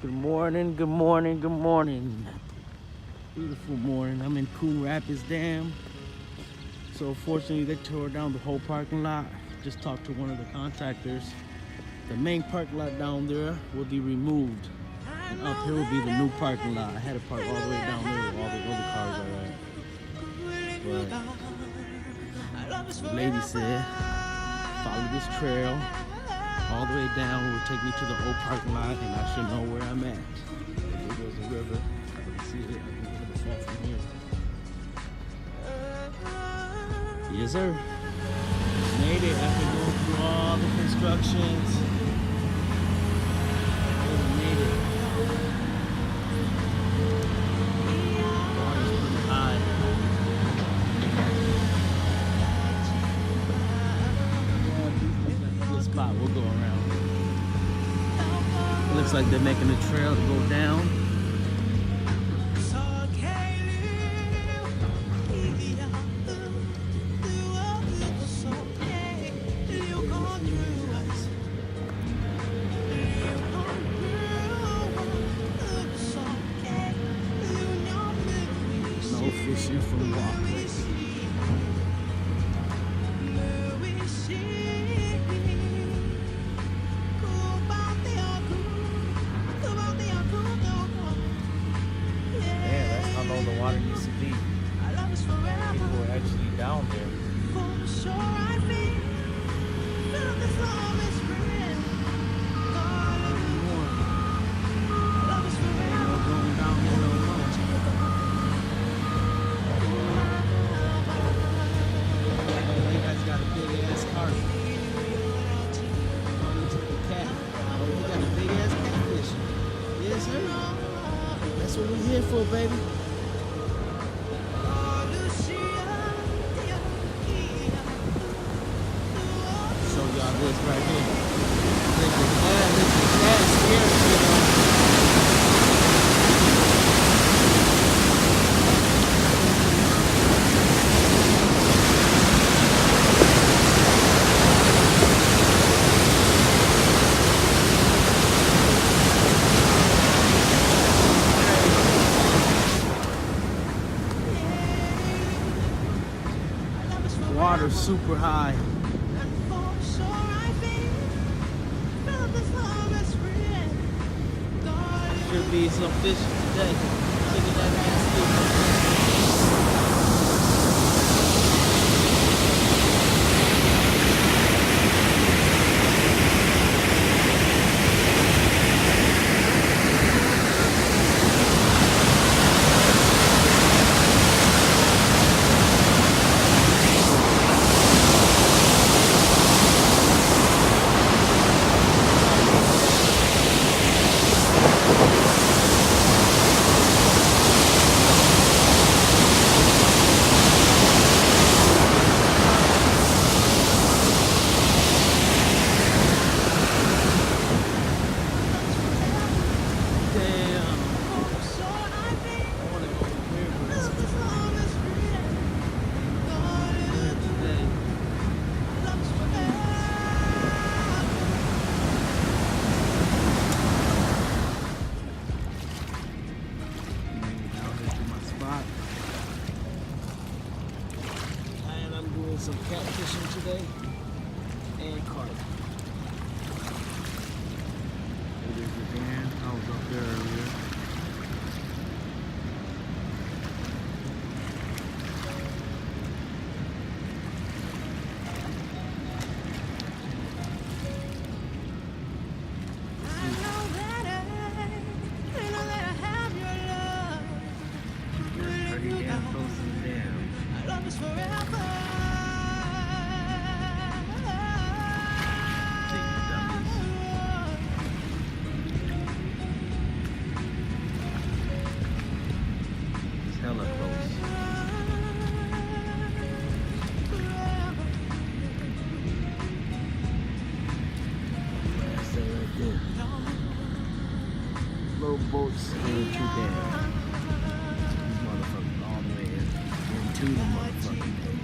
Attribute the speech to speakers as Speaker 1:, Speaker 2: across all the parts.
Speaker 1: Good morning, good morning, good morning. Beautiful morning. I'm in Coon Rapids Dam. So fortunately they tore down the whole parking lot. Just talked to one of the contractors. The main parking lot down there will be removed. And up here will be the new parking lot. I had to park all the way down there where all the other cars are at. But the lady said, follow this trail all the way down. It will take me to the old parking lot and I should know where I'm at. There goes the river. I can see it. I can get the fall from here. Yes, sir. Made it after going through all the constructions. Made it. Water's pretty high. Good spot. We'll go around. Looks like they're making a trail to go down. No fishing from the walkway. The water used to be. People were actually down there. You guys got a big ass carp. You took a cat. Oh, you got a big ass catfish. Yes, sir. That's what we're here for, baby. This right here. Look at that scary shit. Water's super high. Should be some fish today. Look at that nasty. Some catfishing today and carp. It is the dam. I was up there earlier. Pretty damn close to the dam. I love us forever. Hella close. Stay right there. Little boats into dam. These motherfuckers all the way into the motherfucking dam.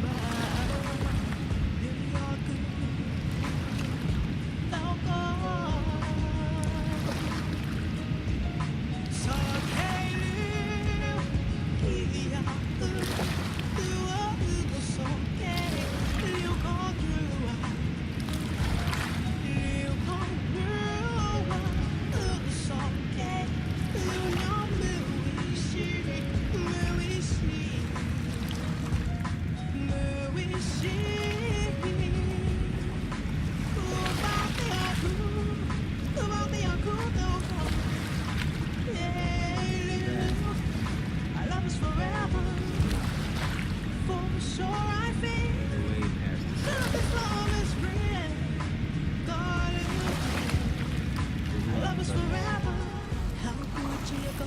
Speaker 1: No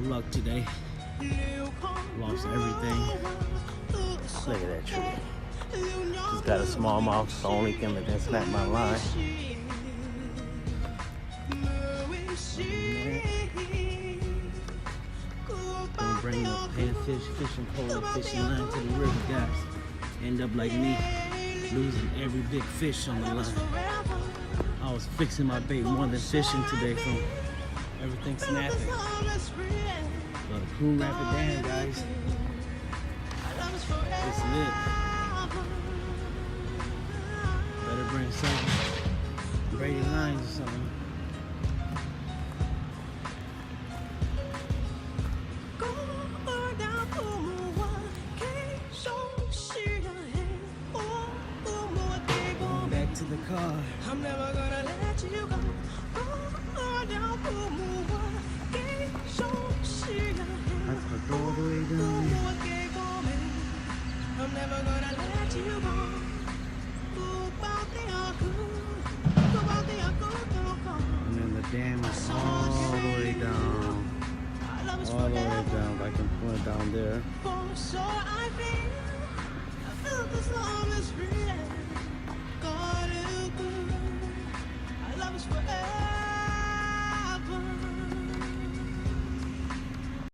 Speaker 1: luck today. Lost everything. Look at that tree. Just got a small mouth. It's the only thing that can snap my line. Don't bring no panfish, fishing pole, fishing line to the river, guys. End up like me, losing every big fish on the line. I was fixing my bait more than fishing today from everything snapping. But Coon Rapid Dam, guys. It's lit. Better bring some braided lines or something. Going back to the car. I'm never gonna let you go. I parked all the way down here. I'm never gonna let you go. And then the dam is all the way down. All the way down. I can point down there.